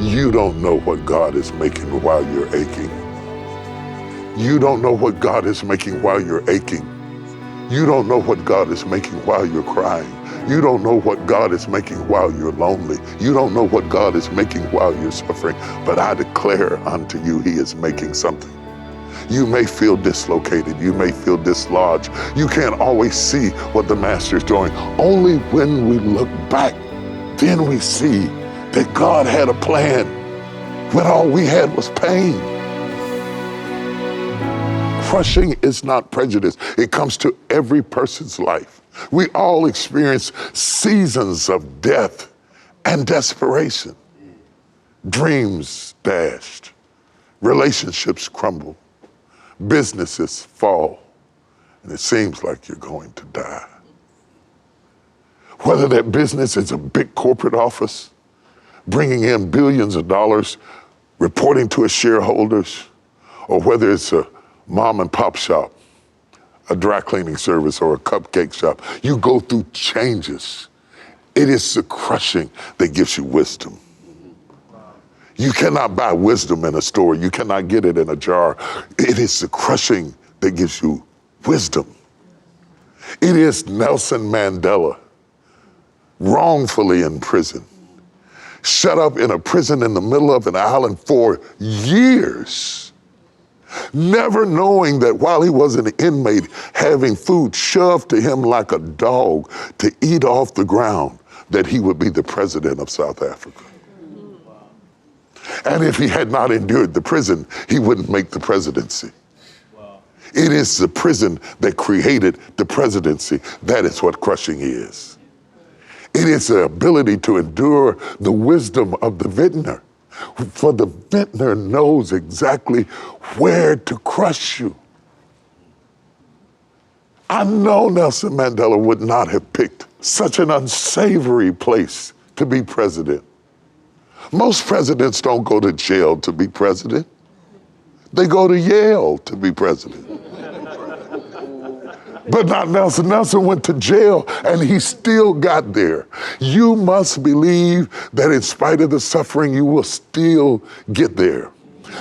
You don't know what God is making while you're aching. You don't know what God is making while you're aching. You don't know what God is making while you're crying. You don't know what God is making while you're lonely. You don't know what God is making while you're suffering. But I declare unto you, he is making something. You may feel dislocated. You may feel dislodged. You can't always see what the Master is doing. Only when we look back, then we see that God had a plan when all we had was pain. Crushing is not prejudice. It comes to every person's life. We all experience seasons of death and desperation. Dreams dashed, relationships crumble, businesses fall, and it seems like you're going to die. Whether that business is a big corporate office, bringing in billions of dollars, reporting to its shareholders, or whether it's a mom and pop shop, a dry cleaning service, or a cupcake shop, you go through changes. It is the crushing that gives you wisdom. You cannot buy wisdom in a store. You cannot get it in a jar. It is the crushing that gives you wisdom. It is Nelson Mandela, wrongfully in prison, shut up in a prison in the middle of an island for years, never knowing that while he was an inmate, having food shoved to him like a dog to eat off the ground, that he would be the president of South Africa. And if he had not endured the prison, he wouldn't make the presidency. It is the prison that created the presidency. That is what crushing is. It is the ability to endure the wisdom of the vintner. For the vintner knows exactly where to crush you. I know Nelson Mandela would not have picked such an unsavory place to be president. Most presidents don't go to jail to be president. They go to Yale to be president. But not Nelson. Nelson went to jail and he still got there. You must believe that in spite of the suffering, you will still get there.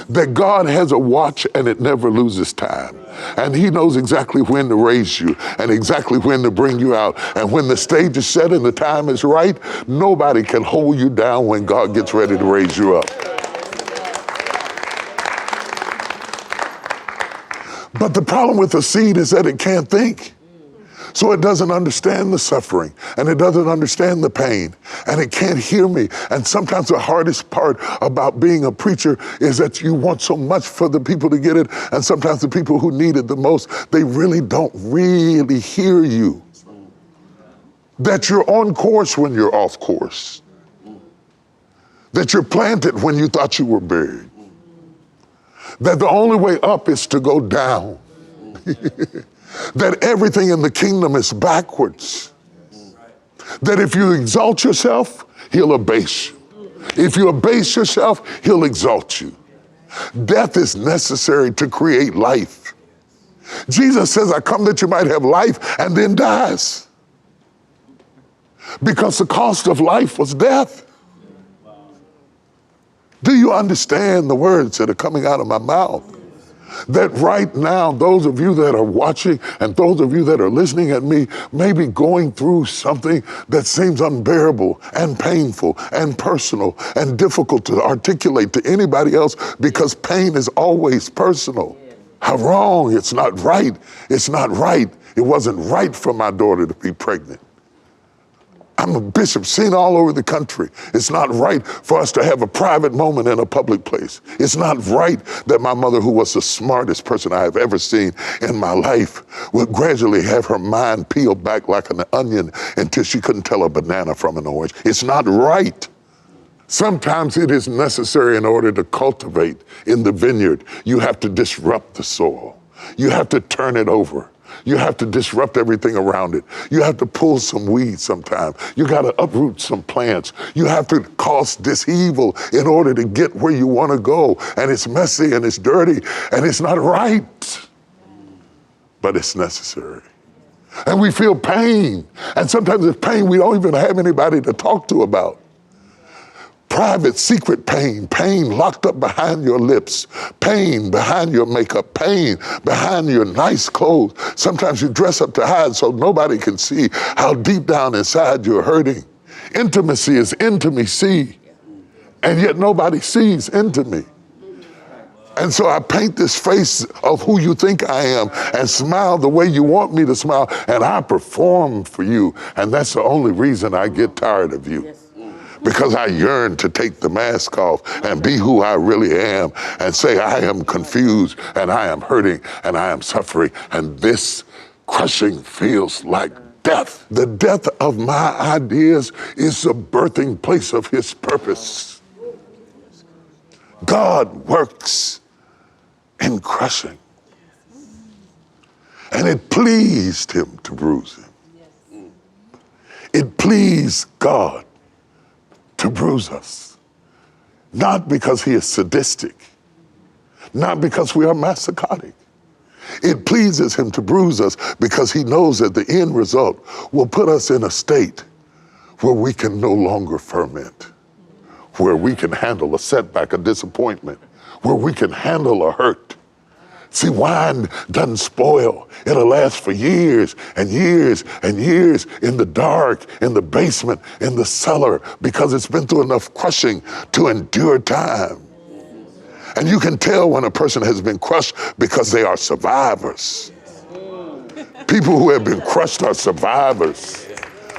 That God has a watch and it never loses time. And he knows exactly when to raise you and exactly when to bring you out. And when the stage is set and the time is right, nobody can hold you down when God gets ready to raise you up. But the problem with the seed is that it can't think. So it doesn't understand the suffering and it doesn't understand the pain and it can't hear me. And sometimes the hardest part about being a preacher is that you want so much for the people to get it. And sometimes the people who need it the most, they really don't really hear you. That you're on course when you're off course. That you're planted when you thought you were buried. That the only way up is to go down. That everything in the kingdom is backwards. That if you exalt yourself, he'll abase you. If you abase yourself, he'll exalt you. Death is necessary to create life. Jesus says, I come that you might have life, and then dies. Because the cost of life was death. Do you understand the words that are coming out of my mouth? That right now, those of you that are watching and those of you that are listening at me may be going through something that seems unbearable and painful and personal and difficult to articulate to anybody else because pain is always personal. How wrong, it's not right. It's not right. It wasn't right for my daughter to be pregnant. I'm a bishop seen all over the country. It's not right for us to have a private moment in a public place. It's not right that my mother, who was the smartest person I have ever seen in my life, would gradually have her mind peeled back like an onion until she couldn't tell a banana from an orange. It's not right. Sometimes it is necessary in order to cultivate in the vineyard. You have to disrupt the soil. You have to turn it over. You have to disrupt everything around it. You have to pull some weeds sometimes. You got to uproot some plants. You have to cause this evil in order to get where you want to go. And it's messy and it's dirty and it's not right, but it's necessary. And we feel pain. And sometimes it's pain we don't even have anybody to talk to about. Private, secret pain, pain locked up behind your lips, pain behind your makeup, pain behind your nice clothes. Sometimes you dress up to hide so nobody can see how deep down inside you're hurting. Intimacy is intimacy, and yet nobody sees into me. And so I paint this face of who you think I am and smile the way you want me to smile, and I perform for you. And that's the only reason I get tired of you. Because I yearn to take the mask off and be who I really am and say I am confused and I am hurting and I am suffering, and this crushing feels like death. The death of my ideas is the birthing place of his purpose. God works in crushing. And it pleased him to bruise him. It pleased God to bruise us. Not because he is sadistic, not because we are masochistic. It pleases him to bruise us because he knows that the end result will put us in a state where we can no longer ferment, where we can handle a setback, a disappointment, where we can handle a hurt. See, wine doesn't spoil. It'll last for years and years and years in the dark, in the basement, in the cellar, because it's been through enough crushing to endure time. And you can tell when a person has been crushed because they are survivors. People who have been crushed are survivors.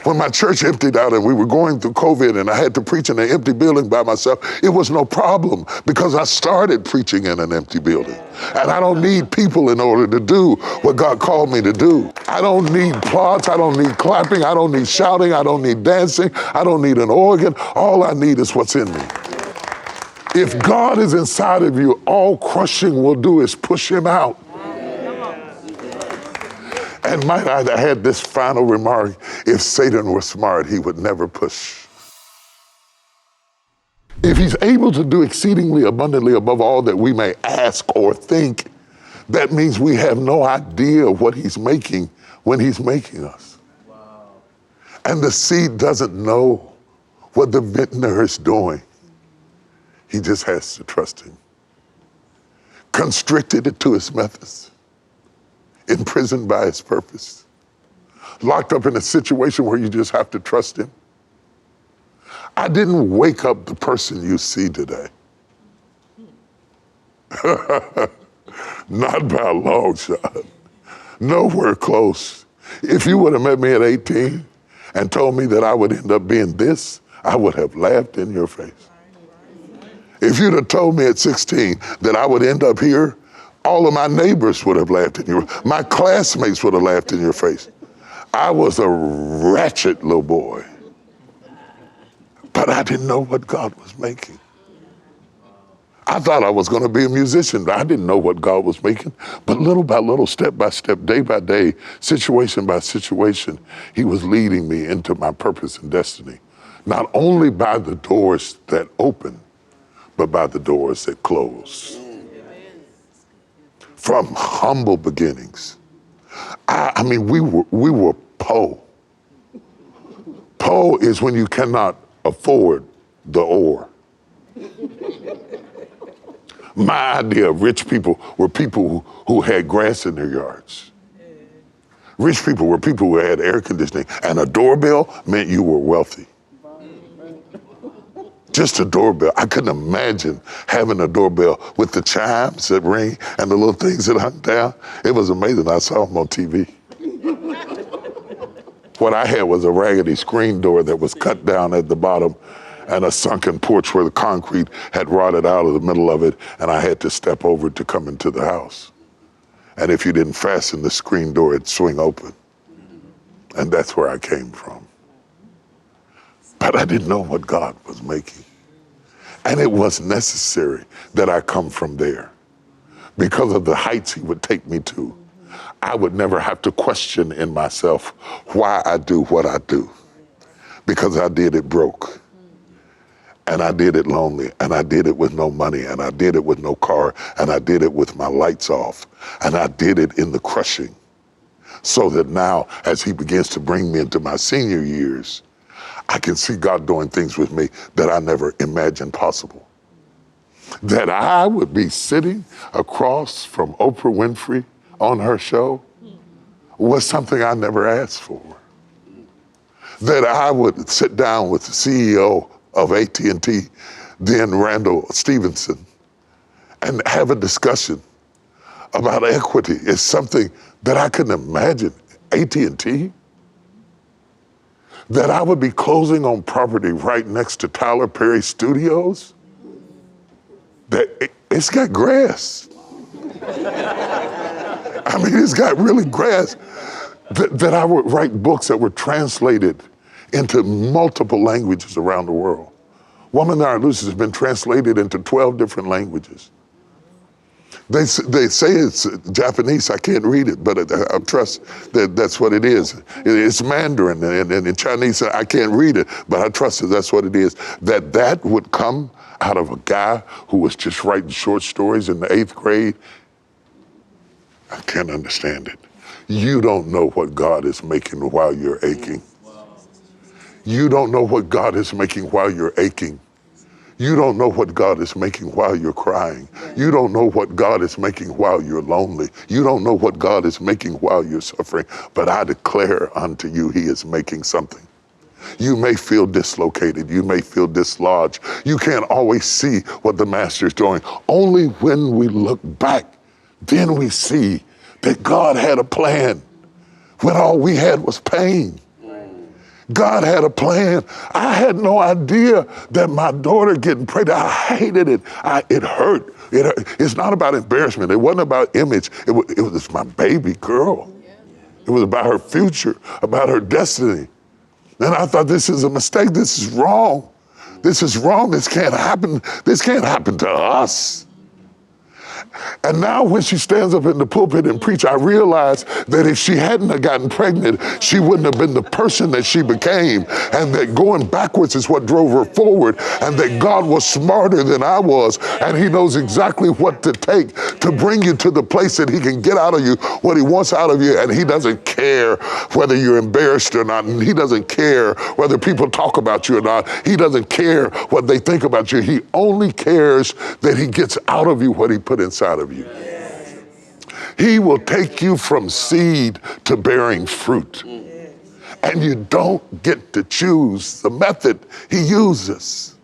When my church emptied out and we were going through COVID and I had to preach in an empty building by myself, it was no problem because I started preaching in an empty building. And I don't need people in order to do what God called me to do. I don't need applause, I don't need clapping, I don't need shouting, I don't need dancing, I don't need an organ. All I need is what's in me. If God is inside of you, all crushing will do is push him out. And might I add this final remark, if Satan were smart, he would never push. If he's able to do exceedingly abundantly above all that we may ask or think, that means we have no idea what he's making when he's making us. Wow. And the seed doesn't know what the vintner is doing. He just has to trust him. Constricted to his methods. Imprisoned by his purpose, locked up in a situation where you just have to trust him. I didn't wake up the person you see today. Not by a long shot. Nowhere close. If you would have met me at 18 and told me that I would end up being this, I would have laughed in your face. If you'd have told me at 16 that I would end up here, all of my neighbors would have laughed in your face. My classmates would have laughed in your face. I was a ratchet little boy. But I didn't know what God was making. I thought I was going to be a musician. I didn't know what God was making. But little by little, step by step, day by day, situation by situation, he was leading me into my purpose and destiny. Not only by the doors that open, but by the doors that close. From humble beginnings. I mean, we were poor. Poor is when you cannot afford the ore. My idea of rich people were people who had grass in their yards. Rich people were people who had air conditioning, and a doorbell meant you were wealthy. Just a doorbell. I couldn't imagine having a doorbell with the chimes that ring and the little things that hung down. It was amazing. I saw them on TV. What I had was a raggedy screen door that was cut down at the bottom and a sunken porch where the concrete had rotted out of the middle of it, and I had to step over to come into the house. And if you didn't fasten the screen door, it'd swing open. And that's where I came from. But I didn't know what God was making. And it was necessary that I come from there because of the heights he would take me to. I would never have to question in myself why I do what I do, because I did it broke. And I did it lonely, and I did it with no money, and I did it with no car, and I did it with my lights off, and I did it in the crushing. So that now, as he begins to bring me into my senior years, I can see God doing things with me that I never imagined possible. That I would be sitting across from Oprah Winfrey on her show was something I never asked for. That I would sit down with the CEO of AT&T, then Randall Stevenson, and have a discussion about equity is something that I couldn't imagine. AT&T? That I would be closing on property right next to Tyler Perry Studios? That it's got grass. I mean, it's got really grass. That I would write books that were translated into multiple languages around the world. Woman in Our Illusions has been translated into 12 different languages. They say it's Japanese. I can't read it, but I trust that that's what it is. It's Mandarin, and in Chinese, I can't read it, but I trust that that's what it is. That would come out of a guy who was just writing short stories in the 8th grade. I can't understand it. You don't know what God is making while you're aching. You don't know what God is making while you're aching. You don't know what God is making while you're crying. You don't know what God is making while you're lonely. You don't know what God is making while you're suffering. But I declare unto you, he is making something. You may feel dislocated. You may feel dislodged. You can't always see what the master is doing. Only when we look back, then we see that God had a plan when all we had was pain. God had a plan. I had no idea that my daughter getting pregnant, I hated it. It hurt. It's not about embarrassment. It wasn't about image. It was my baby girl. It was about her future, about her destiny. And I thought, this is a mistake. This is wrong. This is wrong. This can't happen. This can't happen to us. And now when she stands up in the pulpit and preach, I realize that if she hadn't have gotten pregnant, she wouldn't have been the person that she became, and that going backwards is what drove her forward, and that God was smarter than I was, and he knows exactly what to take to bring you to the place that he can get out of you what he wants out of you, and he doesn't care whether you're embarrassed or not, and he doesn't care whether people talk about you or not. He doesn't care what they think about you. He only cares that he gets out of you what he put inside of you. He will take you from seed to bearing fruit. And you don't get to choose the method he uses.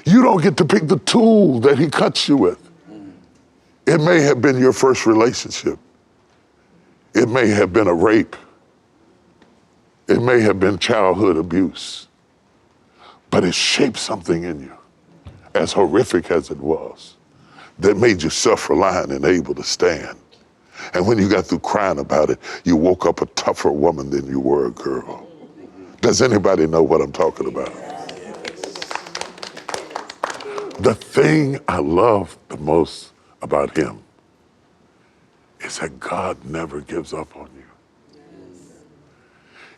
You don't get to pick the tool that he cuts you with. It may have been your first relationship. It may have been a rape. It may have been childhood abuse. But it shaped something in you, as horrific as it was, that made you self-reliant and able to stand. And when you got through crying about it, you woke up a tougher woman than you were a girl. Does anybody know what I'm talking about? The thing I love the most about him is that God never gives up on you.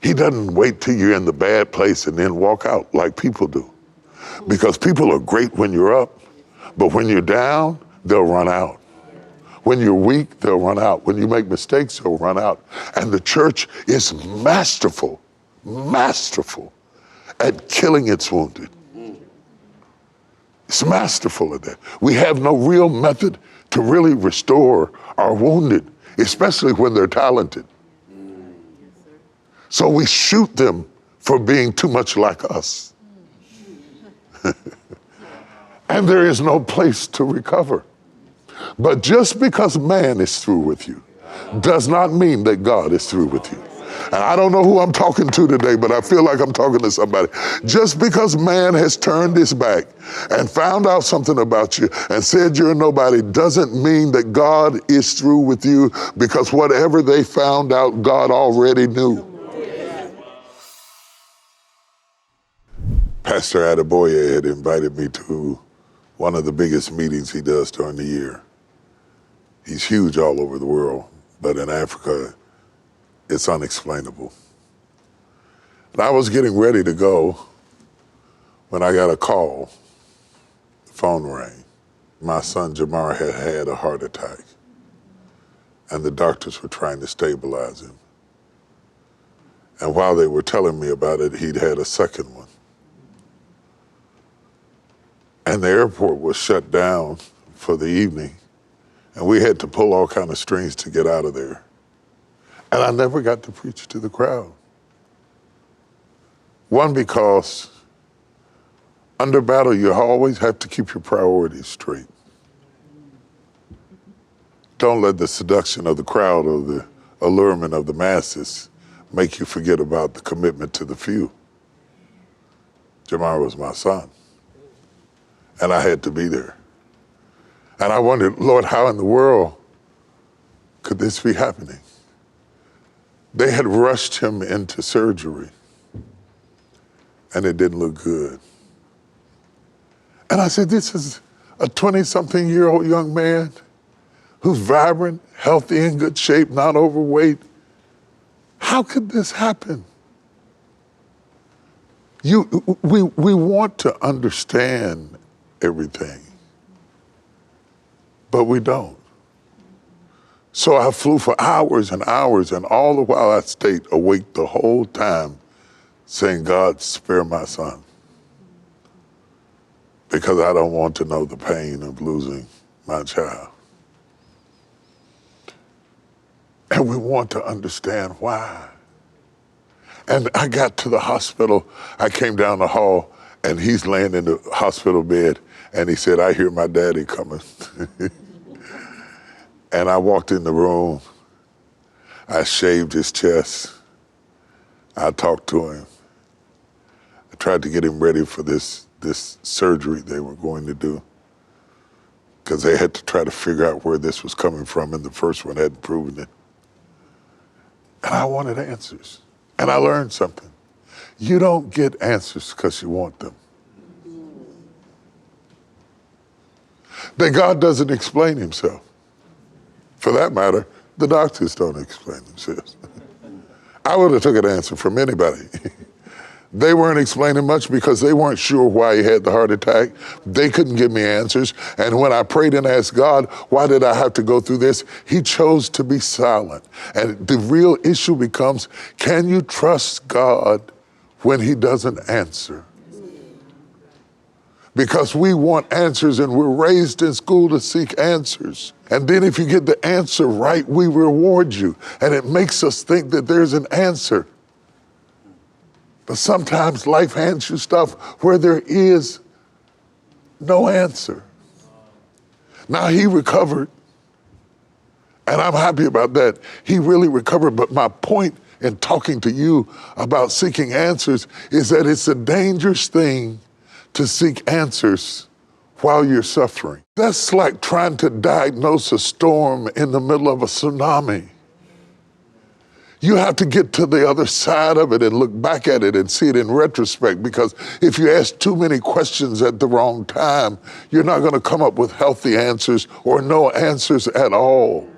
He doesn't wait till you're in the bad place and then walk out like people do. Because people are great when you're up, but when you're down, they'll run out. When you're weak, they'll run out. When you make mistakes, they'll run out. And the church is masterful at killing its wounded. It's masterful at that. We have no real method to really restore our wounded, especially when they're talented. So we shoot them for being too much like us. And there is no place to recover. But just because man is through with you does not mean that God is through with you. And I don't know who I'm talking to today, but I feel like I'm talking to somebody. Just because man has turned his back and found out something about you and said you're nobody doesn't mean that God is through with you, because whatever they found out, God already knew. Pastor Adeboye had invited me to one of the biggest meetings he does during the year. He's huge all over the world, but in Africa, it's unexplainable. And I was getting ready to go when I got a call. The phone rang. My son Jamar had had a heart attack, and the doctors were trying to stabilize him. And while they were telling me about it, he'd had a second one. And the airport was shut down for the evening, and we had to pull all kind of strings to get out of there. And I never got to preach to the crowd. One, because under battle, you always have to keep your priorities straight. Don't let the seduction of the crowd or the allurement of the masses make you forget about the commitment to the few. Jamar was my son, and I had to be there. And I wondered, Lord, how in the world could this be happening? They had rushed him into surgery, and it didn't look good. And I said, this is a 20-something-year-old young man who's vibrant, healthy, in good shape, not overweight. How could this happen? We want to understand everything, but we don't. So I flew for hours and hours, and all the while I stayed awake the whole time saying, God, spare my son, because I don't want to know the pain of losing my child. And we want to understand why. And I got to the hospital, I came down the hall, and he's laying in the hospital bed, and he said, I hear my daddy coming. And I walked in the room, I shaved his chest, I talked to him. I tried to get him ready for this surgery they were going to do, because they had to try to figure out where this was coming from, and the first one hadn't proven it. And I wanted answers. And I learned something. You don't get answers because you want them. That God doesn't explain himself. For that matter, the doctors don't explain themselves. I would have took an answer from anybody. They weren't explaining much because they weren't sure why he had the heart attack. They couldn't give me answers. And when I prayed and asked God, why did I have to go through this? He chose to be silent. And the real issue becomes, can you trust God when he doesn't answer? Because we want answers, and we're raised in school to seek answers. And then if you get the answer right, we reward you. And it makes us think that there's an answer. But sometimes life hands you stuff where there is no answer. Now, he recovered, and I'm happy about that. He really recovered, but my point in talking to you about seeking answers is that it's a dangerous thing to seek answers while you're suffering. That's like trying to diagnose a storm in the middle of a tsunami. You have to get to the other side of it and look back at it and see it in retrospect, because if you ask too many questions at the wrong time, you're not going to come up with healthy answers or no answers at all.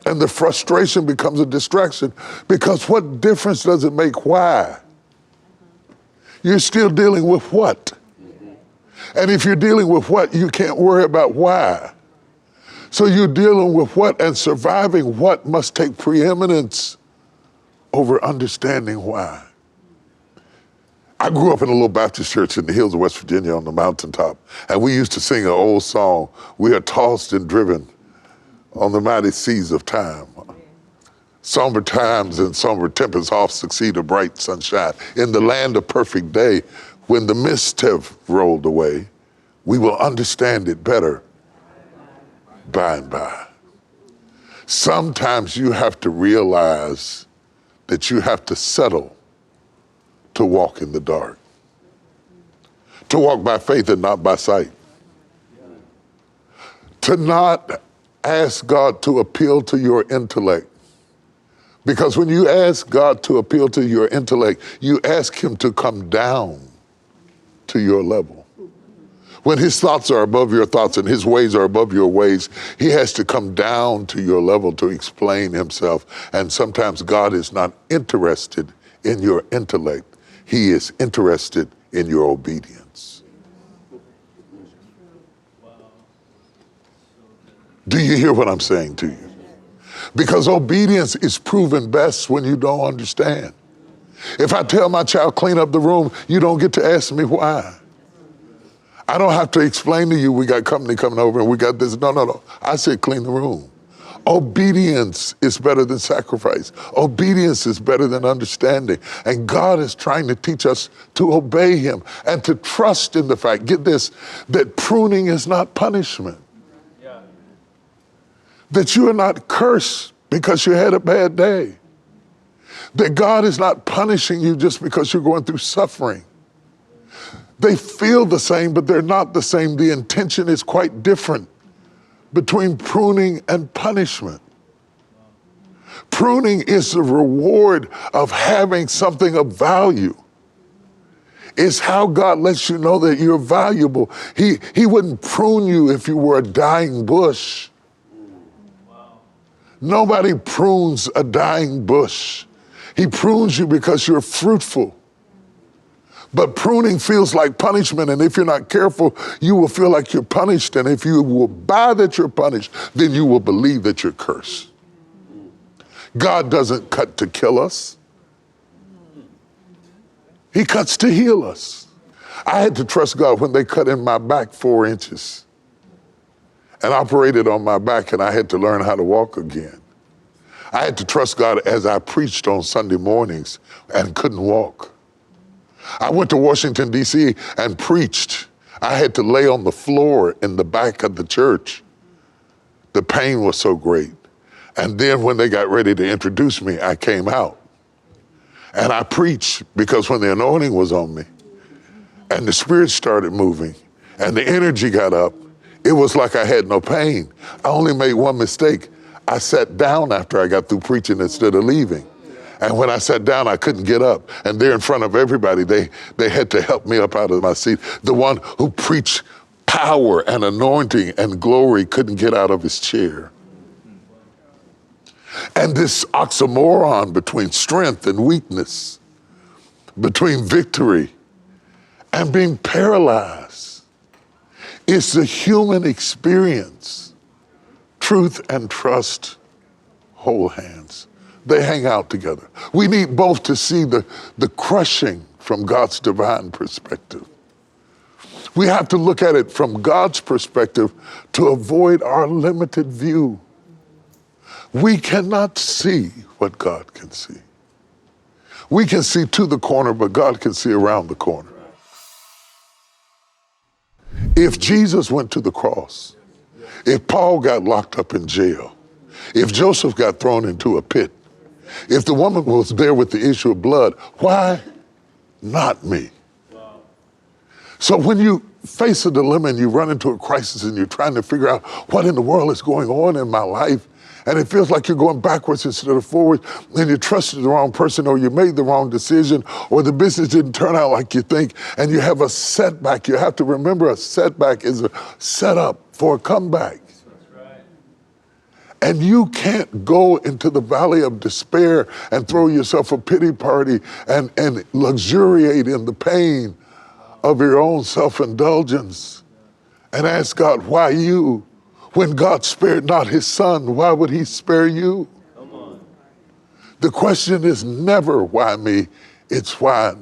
And the frustration becomes a distraction, because what difference does it make why? You're still dealing with what? And if you're dealing with what, you can't worry about why. So you're dealing with what, and surviving what must take preeminence over understanding why. I grew up in a little Baptist church in the hills of West Virginia on the mountaintop, and we used to sing an old song, we are tossed and driven on the mighty seas of time. Somber times and somber tempests oft succeed a bright sunshine. In the land of perfect day, when the mists have rolled away, we will understand it better by and by. Sometimes you have to realize that you have to settle to walk in the dark, to walk by faith and not by sight, to not ask God to appeal to your intellect. Because when you ask God to appeal to your intellect, you ask him to come down to your level. When his thoughts are above your thoughts and his ways are above your ways, he has to come down to your level to explain himself. And sometimes God is not interested in your intellect. He is interested in your obedience. Do you hear what I'm saying to you? Because obedience is proven best when you don't understand. If I tell my child, clean up the room, you don't get to ask me why. I don't have to explain to you, we got company coming over and we got this. No. I said, clean the room. Obedience is better than sacrifice. Obedience is better than understanding. And God is trying to teach us to obey him and to trust in the fact, get this, that pruning is not punishment. Yeah. That you are not cursed because you had a bad day. That God is not punishing you just because you're going through suffering. They feel the same, but they're not the same. The intention is quite different between pruning and punishment. Pruning is the reward of having something of value. It's how God lets you know that you're valuable. He wouldn't prune you if you were a dying bush. Nobody prunes a dying bush. He prunes you because you're fruitful. But pruning feels like punishment, and if you're not careful, you will feel like you're punished, and if you will buy that you're punished, then you will believe that you're cursed. God doesn't cut to kill us. He cuts to heal us. I had to trust God when they cut in my back 4 inches and operated on my back, and I had to learn how to walk again. I had to trust God as I preached on Sunday mornings and couldn't walk. I went to Washington, D.C. and preached. I had to lay on the floor in the back of the church. The pain was so great. And then when they got ready to introduce me, I came out. And I preached because when the anointing was on me and the Spirit started moving and the energy got up, it was like I had no pain. I only made one mistake. I sat down after I got through preaching instead of leaving. And when I sat down, I couldn't get up. And there in front of everybody, they had to help me up out of my seat. The one who preached power and anointing and glory couldn't get out of his chair. And this oxymoron between strength and weakness, between victory and being paralyzed, is the human experience. Truth and trust hold hands. They hang out together. We need both to see the crushing from God's divine perspective. We have to look at it from God's perspective to avoid our limited view. We cannot see what God can see. We can see to the corner, but God can see around the corner. If Jesus went to the cross, if Paul got locked up in jail, if Joseph got thrown into a pit, if the woman was there with the issue of blood, why not me? Wow. So when you face a dilemma and you run into a crisis and you're trying to figure out what in the world is going on in my life, and it feels like you're going backwards instead of forward, and you trusted the wrong person, or you made the wrong decision, or the business didn't turn out like you think, and you have a setback, you have to remember a setback is a setup for a comeback. And you can't go into the valley of despair and throw yourself a pity party and luxuriate in the pain of your own self-indulgence and ask God, why you? When God spared not his son, why would he spare you? Come on. The question is never why me, it's why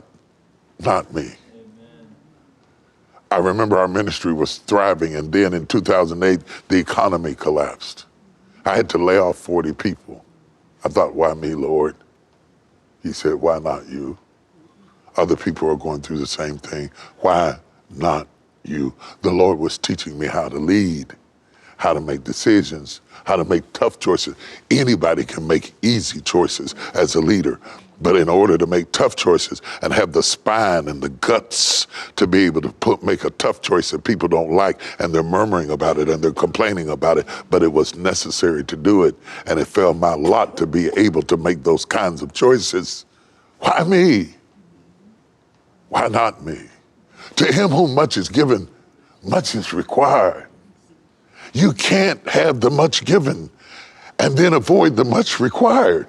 not me. Amen. I remember our ministry was thriving, and then in 2008, the economy collapsed. I had to lay off 40 people. I thought, why me, Lord? He said, why not you? Other people are going through the same thing. Why not you? The Lord was teaching me how to lead, how to make decisions, how to make tough choices. Anybody can make easy choices as a leader, but in order to make tough choices and have the spine and the guts to be able to make a tough choice that people don't like, and they're murmuring about it and they're complaining about it, but it was necessary to do it, and it fell my lot to be able to make those kinds of choices. Why me? Why not me? To him whom much is given, much is required. You can't have the much given and then avoid the much required.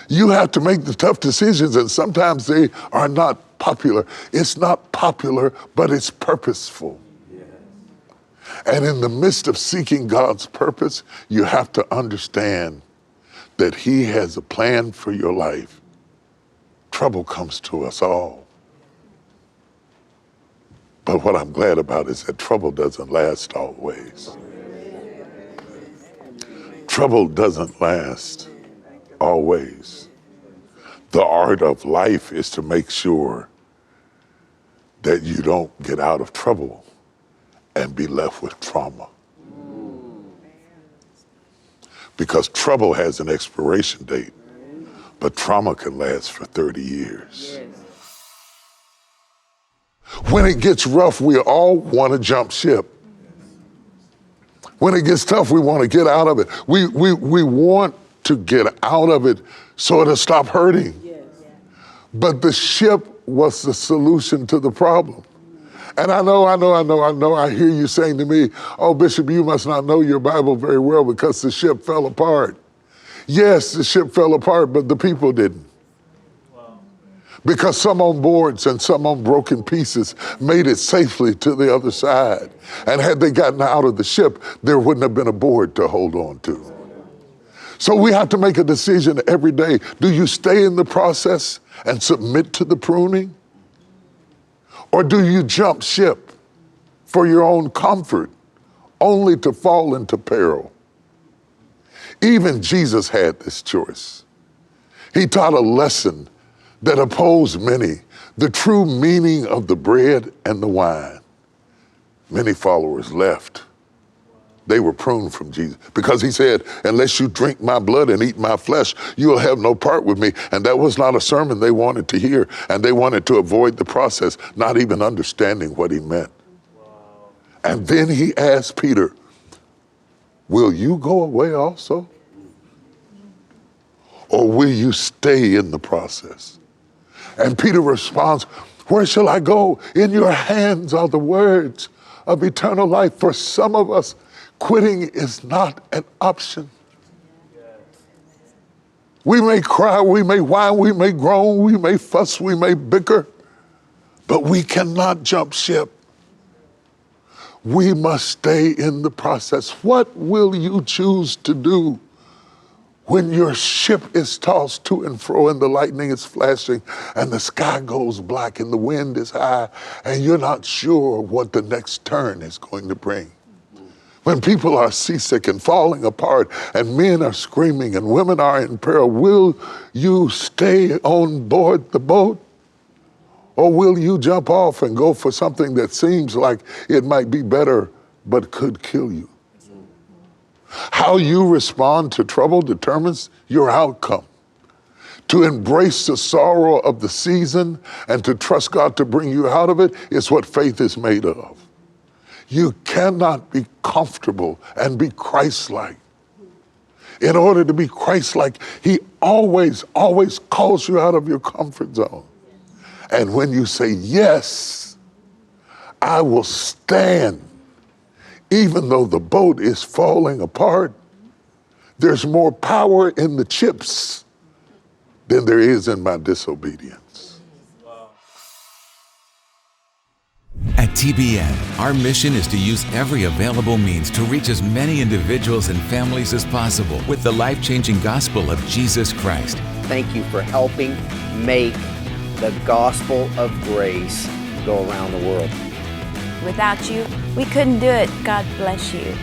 You have to make the tough decisions, and sometimes they are not popular. It's not popular, but it's purposeful. Yes. And in the midst of seeking God's purpose, you have to understand that he has a plan for your life. trouble comes to us all. But what I'm glad about is that trouble doesn't last always. Trouble doesn't last always. The art of life is to make sure that you don't get out of trouble and be left with trauma. Because trouble has an expiration date, but trauma can last for 30 years. When it gets rough, we all want to jump ship. When it gets tough, we want to get out of it. We want to get out of it so it'll stop hurting. But the ship was the solution to the problem. And I hear you saying to me, oh, Bishop, you must not know your Bible very well because the ship fell apart. Yes, the ship fell apart, but the people didn't. Because some on boards and some on broken pieces made it safely to the other side. And had they gotten out of the ship, there wouldn't have been a board to hold on to. So we have to make a decision every day. Do you stay in the process and submit to the pruning? Or do you jump ship for your own comfort, only to fall into peril? Even Jesus had this choice. He taught a lesson that opposed many, the true meaning of the bread and the wine. Many followers left. They were pruned from Jesus because he said, unless you drink my blood and eat my flesh, you will have no part with me. And that was not a sermon they wanted to hear. And they wanted to avoid the process, not even understanding what he meant. And then he asked Peter, will you go away also? Or will you stay in the process? And Peter responds, where shall I go? In your hands are the words of eternal life. For some of us, quitting is not an option. We may cry, we may whine, we may groan, we may fuss, we may bicker, but we cannot jump ship. We must stay in the process. What will you choose to do when your ship is tossed to and fro and the lightning is flashing and the sky goes black and the wind is high and you're not sure what the next turn is going to bring? When people are seasick and falling apart and men are screaming and women are in peril, will you stay on board the boat? Or will you jump off and go for something that seems like it might be better but could kill you? How you respond to trouble determines your outcome. To embrace the sorrow of the season and to trust God to bring you out of it is what faith is made of. You cannot be comfortable and be Christ-like. In order to be Christ-like, he always calls you out of your comfort zone. And when you say, yes, I will stand, even though the boat is falling apart, there's more power in the chips than there is in my disobedience. At TBN, our mission is to use every available means to reach as many individuals and families as possible with the life-changing gospel of Jesus Christ. Thank you for helping make the gospel of grace go around the world. Without you, we couldn't do it. God bless you.